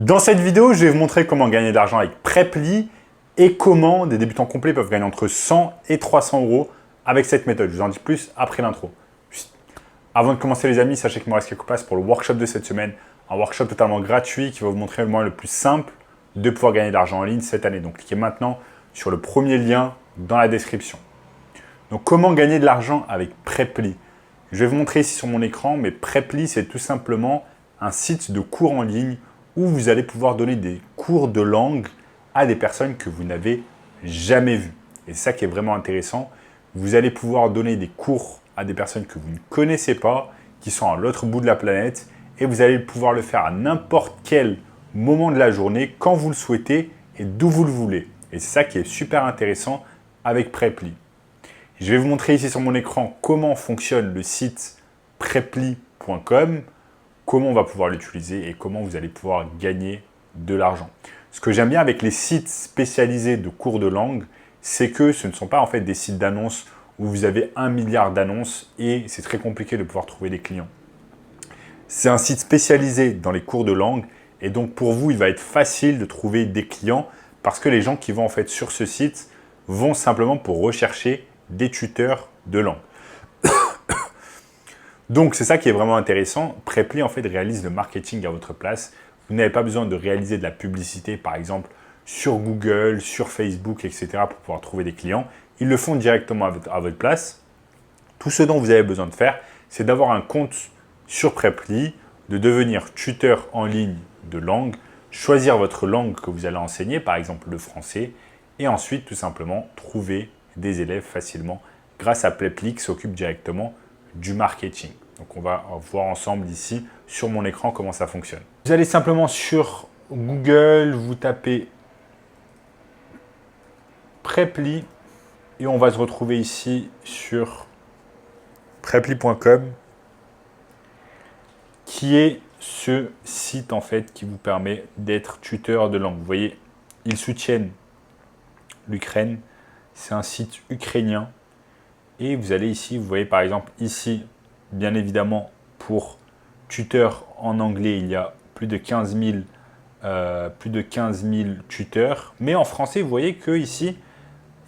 Dans cette vidéo, je vais vous montrer comment gagner de l'argent avec Preply et comment des débutants complets peuvent gagner entre 100 et 300 euros avec cette méthode. Je vous en dis plus après l'intro. Avant de commencer les amis, sachez qu'il me reste quelques places pour le workshop de cette semaine. Un workshop totalement gratuit qui va vous montrer le moyen le plus simple de pouvoir gagner de l'argent en ligne cette année. Donc cliquez maintenant sur le premier lien dans la description. Donc comment gagner de l'argent avec Preply? Je vais vous montrer ici sur mon écran, mais Preply c'est tout simplement un site de cours en ligne où vous allez pouvoir donner des cours de langue à des personnes que vous n'avez jamais vues. Et c'est ça qui est vraiment intéressant. Vous allez pouvoir donner des cours à des personnes que vous ne connaissez pas, qui sont à l'autre bout de la planète, et vous allez pouvoir le faire à n'importe quel moment de la journée, quand vous le souhaitez et d'où vous le voulez. Et c'est ça qui est super intéressant avec Preply. Je vais vous montrer ici sur mon écran comment fonctionne le site preply.com, comment on va pouvoir l'utiliser et comment vous allez pouvoir gagner de l'argent. Ce que j'aime bien avec les sites spécialisés de cours de langue, c'est que ce ne sont pas en fait des sites d'annonces où vous avez 1 milliard d'annonces et c'est très compliqué de pouvoir trouver des clients. C'est un site spécialisé dans les cours de langue et donc pour vous, il va être facile de trouver des clients parce que les gens qui vont en fait sur ce site vont simplement pour rechercher des tuteurs de langue. Donc, c'est ça qui est vraiment intéressant. Preply, en fait, réalise le marketing à votre place. Vous n'avez pas besoin de réaliser de la publicité, par exemple, sur Google, sur Facebook, etc. pour pouvoir trouver des clients. Ils le font directement à votre place. Tout ce dont vous avez besoin de faire, c'est d'avoir un compte sur Preply, de devenir tuteur en ligne de langue, choisir votre langue que vous allez enseigner, par exemple le français, et ensuite, tout simplement, trouver des élèves facilement grâce à Preply qui s'occupe directement du marketing. Donc, on va voir ensemble ici sur mon écran comment ça fonctionne. Vous allez simplement sur Google, vous tapez Preply et on va se retrouver ici sur preply.com qui est ce site en fait qui vous permet d'être tuteur de langue. Vous voyez, ils soutiennent l'Ukraine. C'est un site ukrainien. Et vous allez ici, vous voyez par exemple ici, bien évidemment, pour tuteur en anglais, il y a plus de 15 000 tuteurs. Mais en français, vous voyez qu'ici,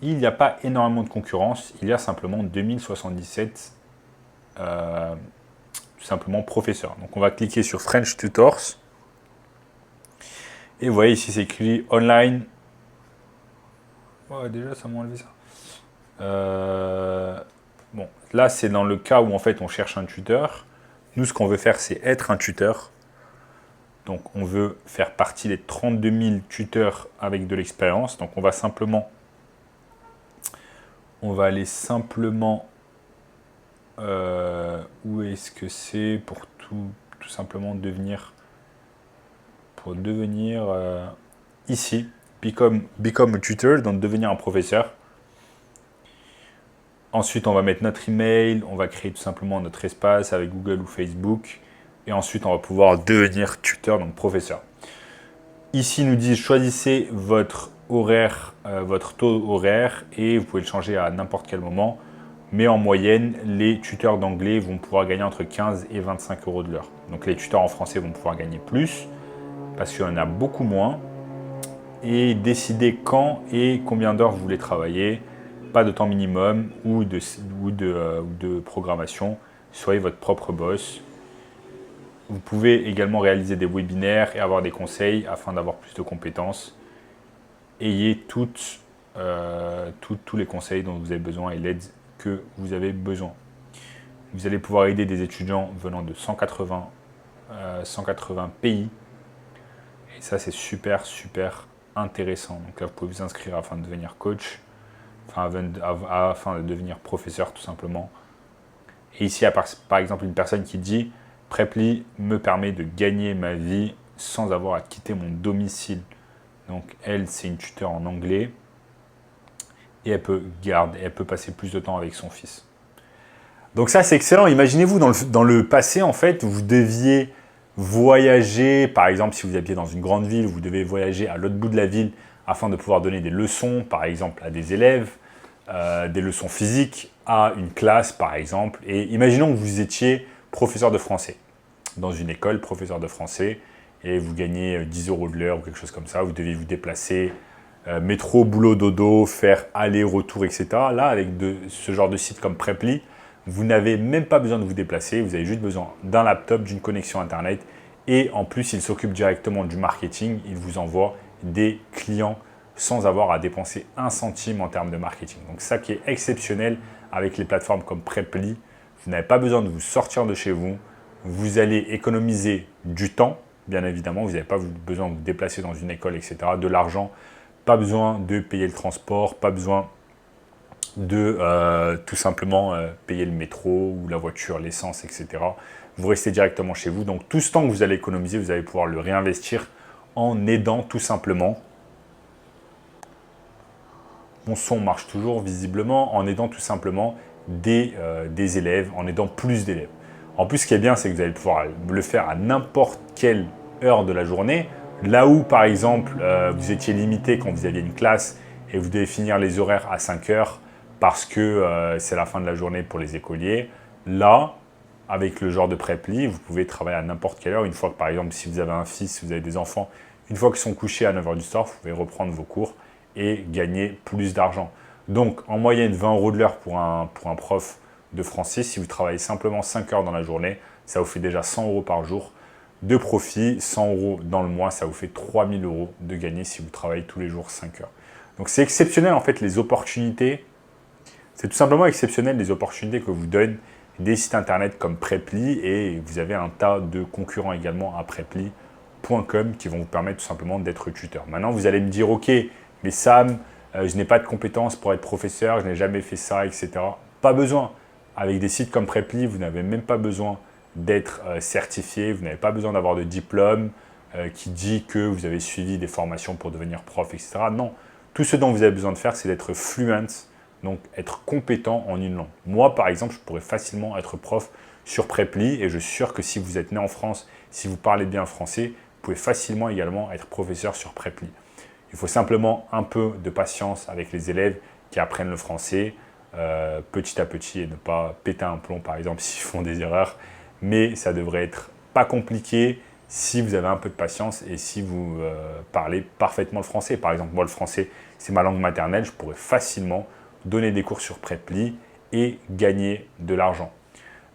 il n'y a pas énormément de concurrence. Il y a simplement 2077 tout simplement professeurs. Donc on va cliquer sur French Tutors. Et vous voyez ici, c'est écrit online. Ouais, déjà, ça m'a enlevé ça. Bon, là, c'est dans le cas où en fait on cherche un tuteur. Nous, ce qu'on veut faire, c'est être un tuteur. Donc, on veut faire partie des 32 000 tuteurs avec de l'expérience. Donc, on va aller simplement, où est-ce que c'est pour tout simplement devenir, ici, become a tutor, donc devenir un professeur. Ensuite, on va mettre notre email, on va créer tout simplement notre espace avec Google ou Facebook. Et ensuite, on va pouvoir devenir tuteur, donc professeur. Ici, ils nous disent choisissez votre horaire, votre taux horaire et vous pouvez le changer à n'importe quel moment. Mais en moyenne, les tuteurs d'anglais vont pouvoir gagner entre 15 et 25 euros de l'heure. Donc les tuteurs en français vont pouvoir gagner plus parce qu'il y en a beaucoup moins. Et décidez quand et combien d'heures vous voulez travailler. Pas de temps minimum ou de programmation. Soyez votre propre boss. Vous pouvez également réaliser des webinaires et avoir des conseils afin d'avoir plus de compétences. Ayez tous les conseils dont vous avez besoin et l'aide que vous avez besoin. Vous allez pouvoir aider des étudiants venant de 180 pays. Et ça, c'est super, super intéressant. Donc là, vous pouvez vous inscrire afin de devenir coach. Afin de devenir professeur tout simplement. Et ici, par exemple, une personne qui dit « Preply me permet de gagner ma vie sans avoir à quitter mon domicile ». Donc elle, c'est une tuteure en anglais et elle peut passer plus de temps avec son fils. Donc ça, c'est excellent. Imaginez-vous, dans le passé, en fait, vous deviez voyager. Par exemple, si vous habitez dans une grande ville, vous devez voyager à l'autre bout de la ville afin de pouvoir donner des leçons, par exemple, à des élèves, des leçons physiques à une classe, par exemple. Et imaginons que vous étiez professeur de français dans une école, professeur de français, et vous gagnez 10 € de l'heure ou quelque chose comme ça. Vous devez vous déplacer, métro, boulot, dodo, faire aller-retour, etc. Là, avec ce genre de site comme Preply, vous n'avez même pas besoin de vous déplacer. Vous avez juste besoin d'un laptop, d'une connexion Internet. Et en plus, il s'occupe directement du marketing. Il vous envoie des clients sans avoir à dépenser un centime en termes de marketing. Donc ça qui est exceptionnel avec les plateformes comme Preply, vous n'avez pas besoin de vous sortir de chez vous. Vous allez économiser du temps, bien évidemment. Vous n'avez pas besoin de vous déplacer dans une école, etc. De l'argent, pas besoin de payer le transport, pas besoin de tout simplement payer le métro ou la voiture, l'essence, etc. Vous restez directement chez vous. Donc tout ce temps que vous allez économiser, vous allez pouvoir le réinvestir en aidant tout simplement. Mon son marche toujours visiblement, en aidant tout simplement des élèves, en aidant plus d'élèves. En plus, ce qui est bien, c'est que vous allez pouvoir le faire à n'importe quelle heure de la journée. Là où, par exemple, vous étiez limité quand vous aviez une classe et vous devez finir les horaires à 5 heures parce que c'est la fin de la journée pour les écoliers. Là, avec le genre de Preply, vous pouvez travailler à n'importe quelle heure. Une fois que, par exemple, si vous avez un fils, si vous avez des enfants, une fois qu'ils sont couchés à 9 h du soir, vous pouvez reprendre vos cours et gagner plus d'argent. Donc, en moyenne, 20 € de l'heure pour un prof de français. Si vous travaillez simplement 5 heures dans la journée, ça vous fait déjà 100 € par jour de profit. 100 € dans le mois, ça vous fait 3 000 € de gagner si vous travaillez tous les jours 5 heures. Donc, c'est exceptionnel, en fait, les opportunités. C'est tout simplement exceptionnel les opportunités que vous donnent des sites internet comme Preply, et vous avez un tas de concurrents également à Preply.com qui vont vous permettre tout simplement d'être tuteur. Maintenant, vous allez me dire, ok, mais Sam, je n'ai pas de compétences pour être professeur, je n'ai jamais fait ça, etc. Pas besoin. Avec des sites comme Preply, vous n'avez même pas besoin d'être certifié, vous n'avez pas besoin d'avoir de diplôme qui dit que vous avez suivi des formations pour devenir prof, etc. Non, tout ce dont vous avez besoin de faire, c'est d'être fluent, donc être compétent en une langue. Moi, par exemple, je pourrais facilement être prof sur Preply, et je suis sûr que si vous êtes né en France, si vous parlez bien français, vous pouvez facilement également être professeur sur Preply. Il faut simplement un peu de patience avec les élèves qui apprennent le français petit à petit et ne pas péter un plomb, par exemple, s'ils font des erreurs. Mais ça devrait être pas compliqué si vous avez un peu de patience et si vous parlez parfaitement le français. Par exemple, moi, le français, c'est ma langue maternelle. Je pourrais facilement donner des cours sur Preply et gagner de l'argent.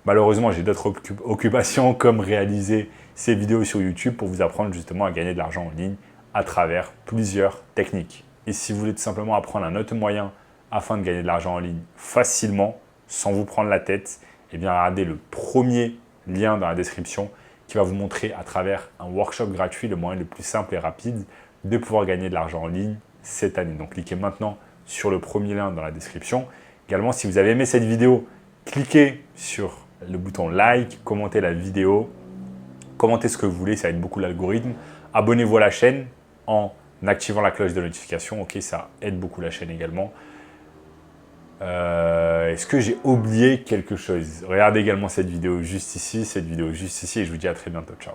Malheureusement, j'ai d'autres occupations comme réaliser ces vidéos sur YouTube pour vous apprendre justement à gagner de l'argent en ligne à travers plusieurs techniques. Et si vous voulez tout simplement apprendre un autre moyen afin de gagner de l'argent en ligne facilement, sans vous prendre la tête, eh bien regardez le premier lien dans la description qui va vous montrer à travers un workshop gratuit le moyen le plus simple et rapide de pouvoir gagner de l'argent en ligne cette année. Donc cliquez maintenant sur le premier lien dans la description. Également, si vous avez aimé cette vidéo, cliquez sur le bouton like, commentez la vidéo, commentez ce que vous voulez, ça aide beaucoup l'algorithme. Abonnez-vous à la chaîne en activant la cloche de notification. Ok, ça aide beaucoup la chaîne également. Est-ce que j'ai oublié quelque chose? Regardez également cette vidéo juste ici, et je vous dis à très bientôt. Ciao.